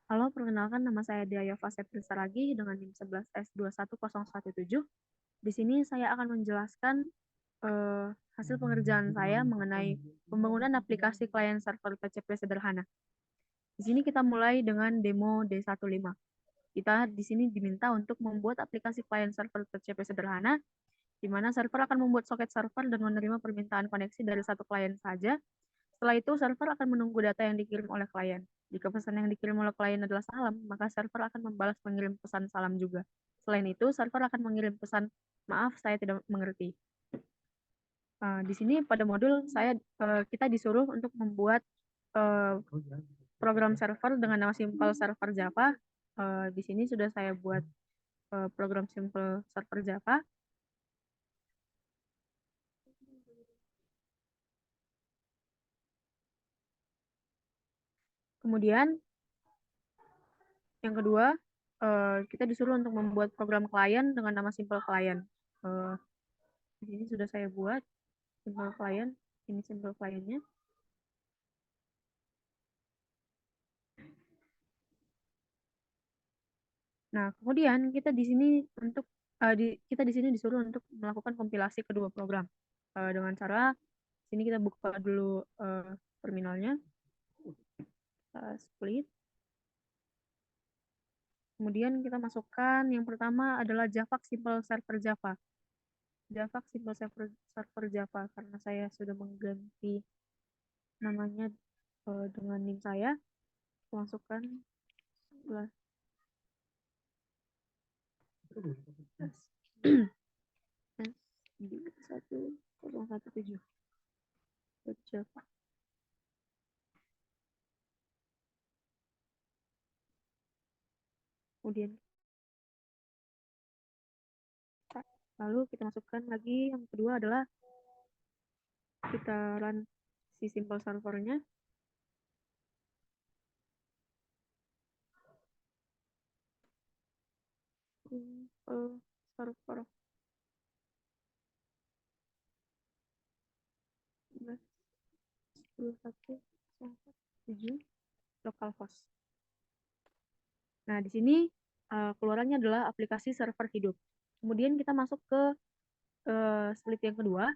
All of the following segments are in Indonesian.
Halo, perkenalkan nama saya Diaya Fasepri Saragi dengan NIM 11S21017. Di sini saya akan menjelaskan hasil pengerjaan saya mengenai pembangunan aplikasi klien server PCP sederhana. Di sini kita mulai dengan demo D15. Kita di sini diminta untuk membuat aplikasi klien server PCP sederhana, di mana server akan membuat soket server dan menerima permintaan koneksi dari satu klien saja. Setelah itu, server akan menunggu data yang dikirim oleh klien. Jika pesan yang dikirim oleh klien adalah salam, maka server akan membalas mengirim pesan salam juga. Selain itu, server akan mengirim pesan, maaf, saya tidak mengerti. Di sini pada modul kita disuruh untuk membuat uh, program server dengan nama simple server Java. Di sini sudah saya buat program simple server Java. Kemudian yang kedua, kita disuruh untuk membuat program klien dengan nama simple client. Uh, di sini sudah saya buat simple client. Ini simple clientnya. Nah, kemudian kita di sini kita di sini disuruh untuk melakukan kompilasi kedua program dengan cara sini kita buka dulu terminalnya, split. Kemudian kita masukkan yang pertama adalah Java Simple Server Java. Java Simple Server Java karena saya sudah mengganti namanya dengan NIM saya. Masukkan S1017 Java. Kemudian lalu kita masukkan lagi yang kedua adalah kita run si simple servernya. Simple server 11.1.7 localhost. Nah, di sini keluarannya adalah aplikasi server hidup. Kemudian kita masuk ke split yang kedua.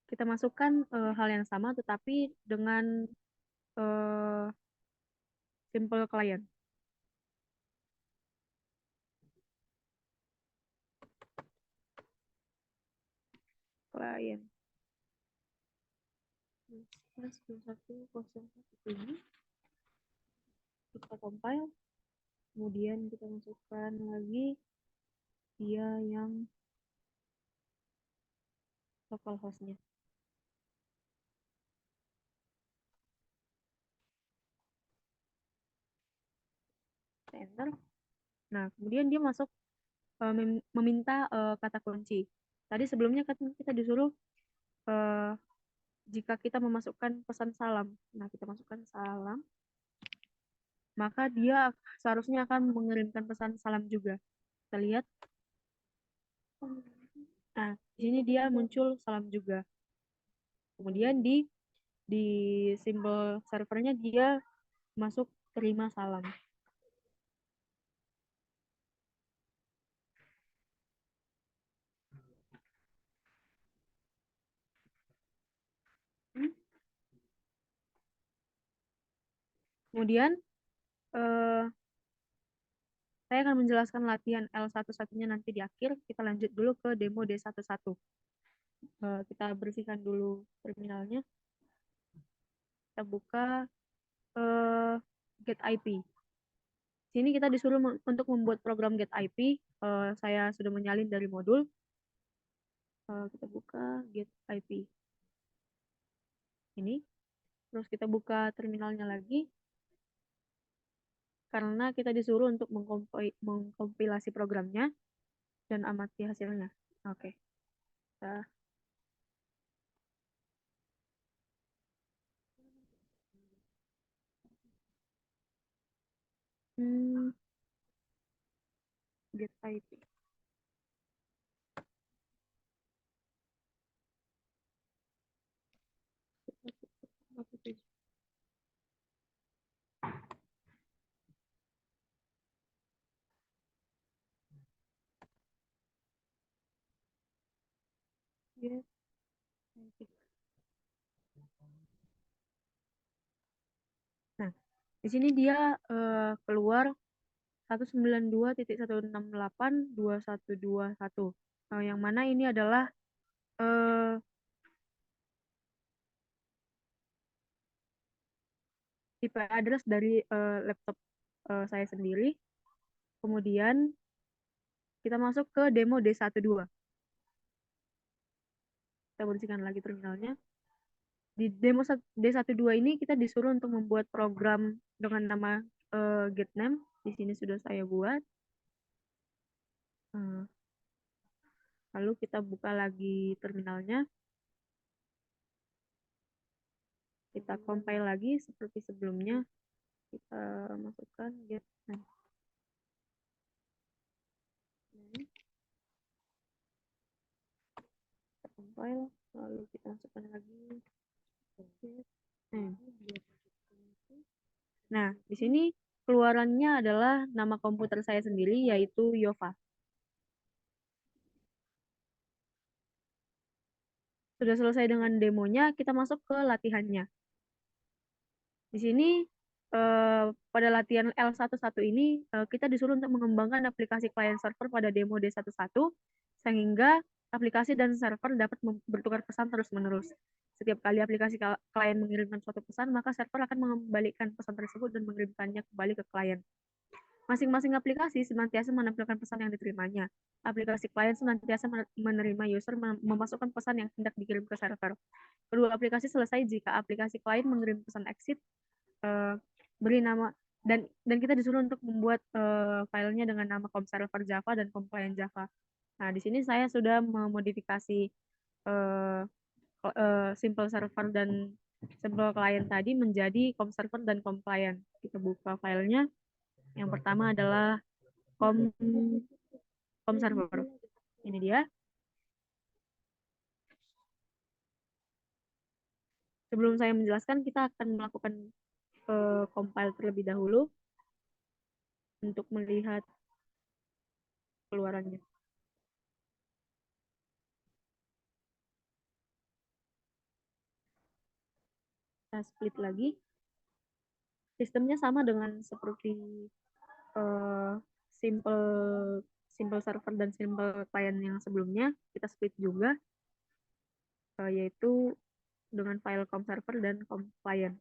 Kita masukkan hal yang sama tetapi dengan uh, simple client. Client. Kita compile. Kemudian kita masukkan lagi dia yang localhost-nya. Enter. Nah, kemudian dia masuk meminta kata kunci. Tadi sebelumnya kan kita disuruh uh, jika kita memasukkan pesan salam. Nah, kita masukkan salam, maka dia seharusnya akan mengirimkan pesan salam juga. Kita lihat. Nah, di sini dia muncul salam juga. Kemudian di simbol servernya dia masuk terima salam. Kemudian saya akan menjelaskan latihan L11-nya nanti di akhir. Kita lanjut dulu ke demo D11. Kita bersihkan dulu terminalnya. Kita buka get IP. Sini kita disuruh untuk membuat program get IP. Saya sudah menyalin dari modul. Kita buka get IP. Ini. Terus kita buka terminalnya lagi. Karena kita disuruh untuk mengkompilasi programnya dan amati hasilnya. Oke. Kita get IP. get. Nah, di sini dia keluar 192.168.2121. Yang mana ini adalah eh, IP address dari laptop saya sendiri. Kemudian kita masuk ke demo D12. Kita bersihkan lagi terminalnya. Di demo D12 ini kita disuruh untuk membuat program dengan nama getName. Di sini sudah saya buat. Lalu kita buka lagi terminalnya. Kita compile lagi seperti sebelumnya. Kita masukkan getName. Kita compile, lalu kita masukkan lagi getName. Nah, di sini keluarannya adalah nama komputer saya sendiri, yaitu Yova. Sudah selesai dengan demonya, kita masuk ke latihannya. Di sini pada latihan L11 ini kita disuruh untuk mengembangkan aplikasi client server pada demo D11 sehingga aplikasi dan server dapat bertukar pesan terus-menerus. Setiap kali aplikasi klien mengirimkan suatu pesan, maka server akan mengembalikan pesan tersebut dan mengirimkannya kembali ke klien. Masing-masing aplikasi senantiasa menampilkan pesan yang diterimanya. Aplikasi klien senantiasa menerima user memasukkan pesan yang hendak dikirim ke server. Kedua aplikasi selesai jika aplikasi klien mengirim pesan exit, beri nama dan kita disuruh untuk membuat filenya dengan nama server Java dan compliant Java. Nah, di sini saya sudah memodifikasi simple server dan simple client tadi menjadi server dan compliant. Kita buka filenya. Yang pertama adalah com server. Ini dia. Sebelum saya menjelaskan, kita akan melakukan compile terlebih dahulu untuk melihat keluarannya. Kita split lagi. Sistemnya sama dengan seperti simple server dan simple client yang sebelumnya. Kita split juga, yaitu dengan file com server dan com client.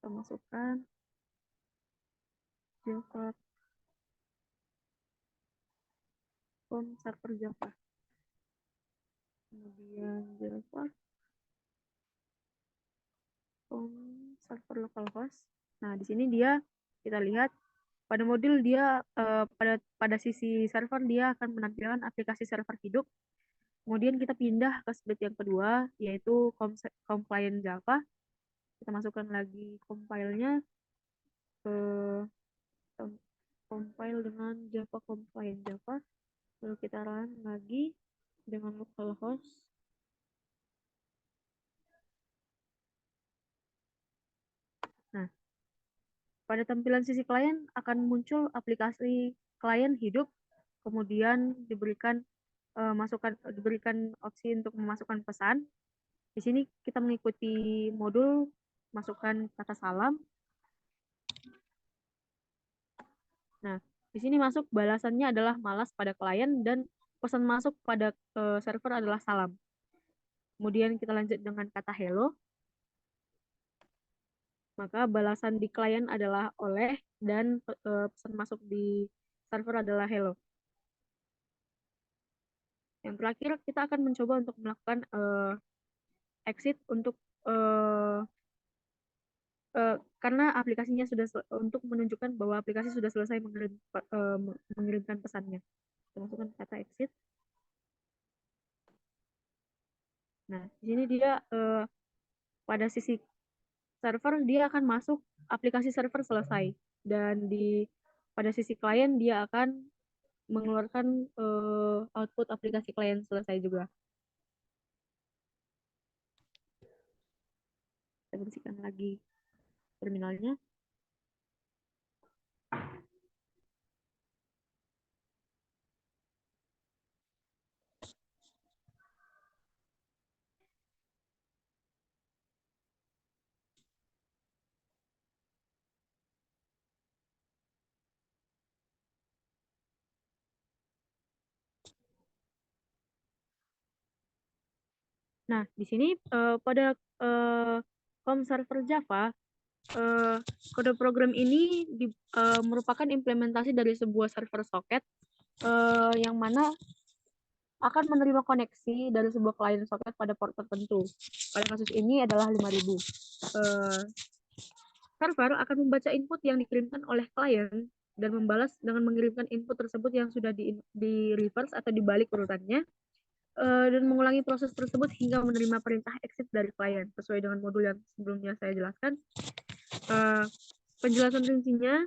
Kita masukkan Java com server Java. Kemudian Java com server localhost. Nah, di sini dia kita lihat pada modul dia pada sisi server dia akan menampilkan aplikasi server hidup. Kemudian kita pindah ke split yang kedua, yaitu compliant Java. Kita masukkan lagi compile-nya ke compile dengan Java compliant Java. Lalu kita run lagi dengan localhost. Nah, pada tampilan sisi klien akan muncul aplikasi klien hidup, kemudian diberikan opsi untuk memasukkan pesan. Di sini kita mengikuti modul masukkan kata salam. Nah, di sini masuk balasannya adalah malas pada klien dan pesan masuk pada server adalah salam. Kemudian kita lanjut dengan kata hello. Maka balasan di klien adalah oleh dan pesan masuk di server adalah hello. Yang terakhir kita akan mencoba untuk melakukan exit untuk karena aplikasinya sudah untuk menunjukkan bahwa aplikasi sudah selesai mengirimkan pesannya. Kita masukkan kata exit. Nah, di sini dia pada sisi server dia akan masuk aplikasi server selesai dan pada sisi klien dia akan mengeluarkan output aplikasi klien selesai juga. Kita bersihkan lagi terminalnya. Nah, di sini pada COM server Java, kode program ini merupakan implementasi dari sebuah server socket yang mana akan menerima koneksi dari sebuah klien socket pada port tertentu. Pada kasus ini adalah 5000. Server akan membaca input yang dikirimkan oleh klien dan membalas dengan mengirimkan input tersebut yang sudah di reverse atau dibalik urutannya, dan mengulangi proses tersebut hingga menerima perintah exit dari klien sesuai dengan modul yang sebelumnya saya jelaskan. Penjelasan rincinya,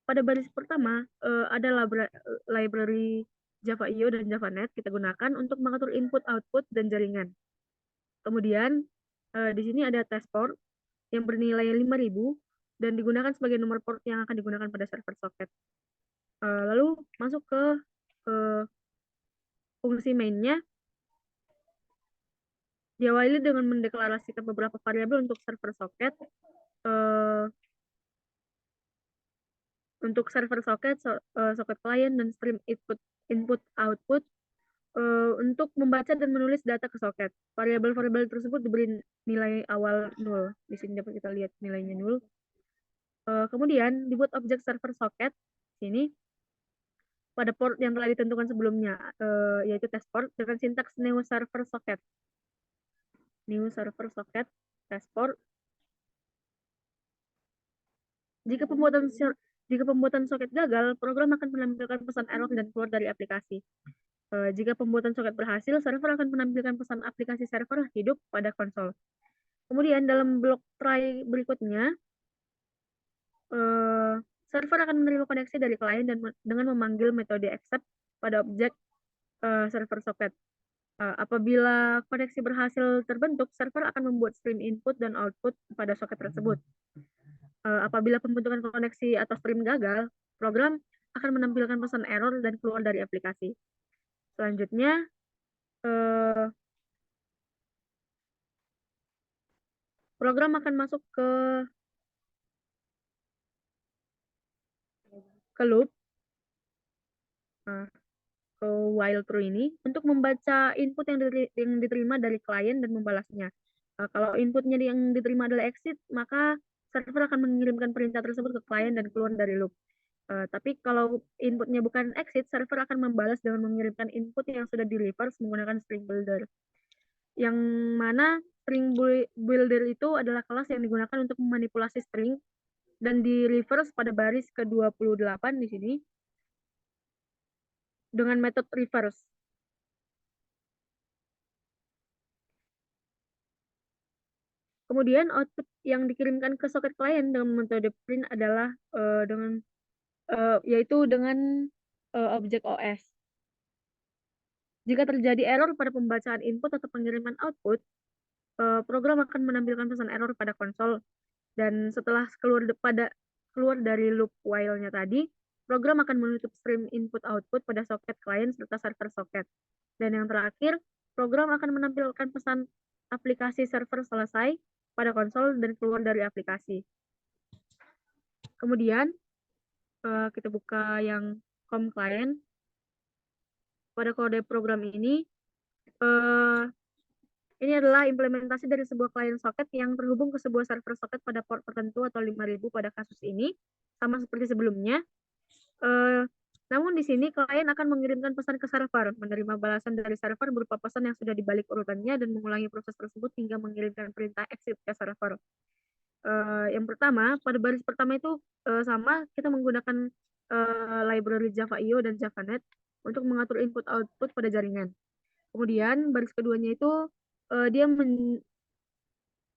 pada baris pertama ada library Java.io dan JavaNet kita gunakan untuk mengatur input, output, dan jaringan. Kemudian di sini ada test port yang bernilai 5000 dan digunakan sebagai nomor port yang akan digunakan pada server socket. Lalu masuk ke fungsi mainnya, diawali dengan mendeklarasikan beberapa variabel untuk server socket. Untuk server socket, socket client, dan stream input output untuk membaca dan menulis data ke socket. Variabel-variabel tersebut diberi nilai awal 0. Di sini dapat kita lihat nilainya 0. Kemudian dibuat objek server socket sini pada port yang telah ditentukan sebelumnya, yaitu test port dengan sintaks new server socket. New server socket test port. Jika pembuatan soket gagal, program akan menampilkan pesan error dan keluar dari aplikasi. Jika pembuatan soket berhasil, server akan menampilkan pesan aplikasi server hidup pada konsol. Kemudian dalam blok try berikutnya, server akan menerima koneksi dari klien dan dengan memanggil metode accept pada objek server socket. Apabila koneksi berhasil terbentuk, server akan membuat stream input dan output pada soket tersebut. Apabila pembentukan koneksi atau stream gagal, program akan menampilkan pesan error dan keluar dari aplikasi. Selanjutnya, program akan masuk ke loop, ke while true ini, untuk membaca input yang diterima dari klien dan membalasnya. Kalau inputnya yang diterima adalah exit, maka server akan mengirimkan perintah tersebut ke klien dan keluar dari loop. Tapi kalau inputnya bukan exit, server akan membalas dengan mengirimkan input yang sudah di reverse menggunakan string builder. Yang mana string builder itu adalah kelas yang digunakan untuk memanipulasi string dan di reverse pada baris ke-28 di sini dengan metode reverse. Kemudian output yang dikirimkan ke soket klien dengan metode print adalah yaitu dengan objek OS. Jika terjadi error pada pembacaan input atau pengiriman output, program akan menampilkan pesan error pada konsol, dan setelah keluar dari loop while-nya tadi, program akan menutup stream input output pada soket klien serta server soket. Dan yang terakhir, program akan menampilkan pesan aplikasi server selesai pada konsol dan keluar dari aplikasi. Kemudian kita buka yang COM client. Pada kode program ini adalah implementasi dari sebuah client socket yang terhubung ke sebuah server socket pada port tertentu atau 5000 pada kasus ini, sama seperti sebelumnya. Namun di sini klien akan mengirimkan pesan ke server, menerima balasan dari server berupa pesan yang sudah dibalik urutannya dan mengulangi proses tersebut hingga mengirimkan perintah exit ke server. Yang pertama, pada baris pertama itu sama, kita menggunakan library Java.io dan JavaNet untuk mengatur input output pada jaringan. Kemudian baris keduanya itu dia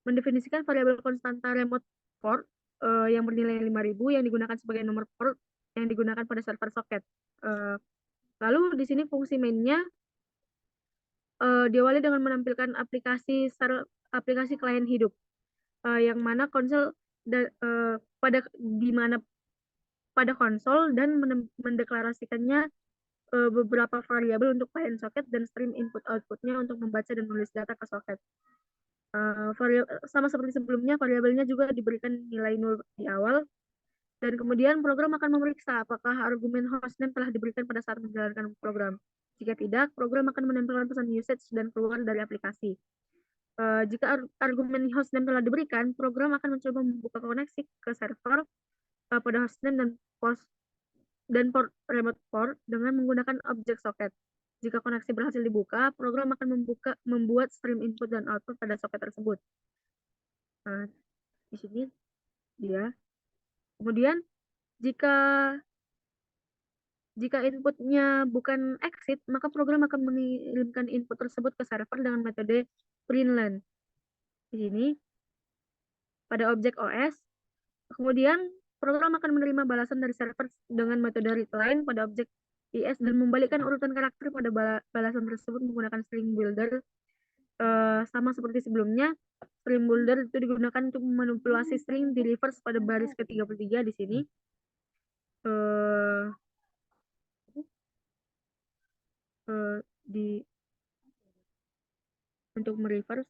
mendefinisikan variabel konstanta remote port yang bernilai 5000 yang digunakan sebagai nomor port yang digunakan pada server socket. Lalu di sini fungsi mainnya diawali dengan menampilkan aplikasi klien hidup, yang mana konsol pada konsol dan mendeklarasikannya beberapa variabel untuk client socket dan stream input outputnya untuk membaca dan menulis data ke socket. Sama seperti sebelumnya, variabelnya juga diberikan nilai 0 di awal, dan kemudian program akan memeriksa apakah argumen hostname telah diberikan pada saat menjalankan program. Jika tidak, program akan menampilkan pesan usage dan keluar dari aplikasi. Jika argumen hostname telah diberikan, program akan mencoba membuka koneksi ke server pada hostname dan port remote port dengan menggunakan objek soket. Jika koneksi berhasil dibuka, program akan membuat stream input dan output pada soket tersebut. Nah, di sini dia. Kemudian jika inputnya bukan exit, maka program akan mengirimkan input tersebut ke server dengan metode printlen. Di sini pada objek OS. Kemudian program akan menerima balasan dari server dengan metode readline pada objek IS dan membalikkan urutan karakter pada balasan tersebut menggunakan string builder. Sama seperti sebelumnya, string builder itu digunakan untuk memanipulasi string di reverse pada baris ke-33 di sini. Untuk mereverse.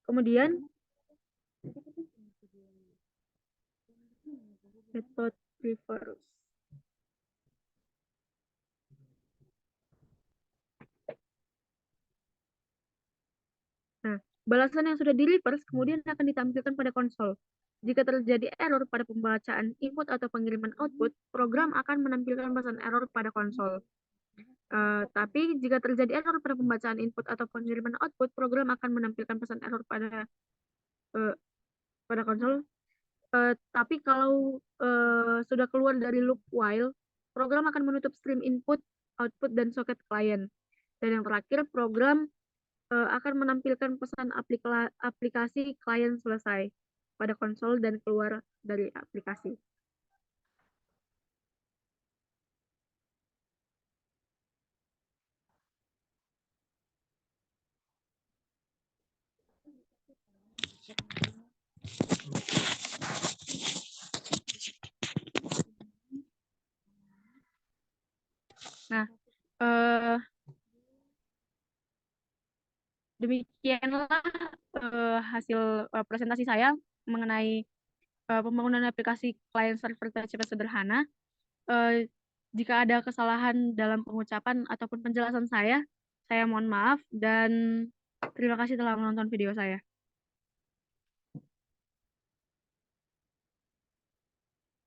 Kemudian method reverse. Nah, balasan yang sudah di reverse kemudian akan ditampilkan pada konsol. Jika terjadi error pada pembacaan input atau pengiriman output, program akan menampilkan pesan error pada konsol. Tapi jika terjadi error pada pembacaan input atau pengiriman output, program akan menampilkan pesan error pada konsol. Tapi kalau sudah keluar dari loop while, program akan menutup stream input, output, dan soket klien. Dan yang terakhir, program akan menampilkan pesan aplikasi klien selesai pada konsol dan keluar dari aplikasi. Nah, demikianlah hasil presentasi saya mengenai pembangunan aplikasi client server TCP sederhana. Jika ada kesalahan dalam pengucapan ataupun penjelasan saya mohon maaf dan terima kasih telah menonton video saya.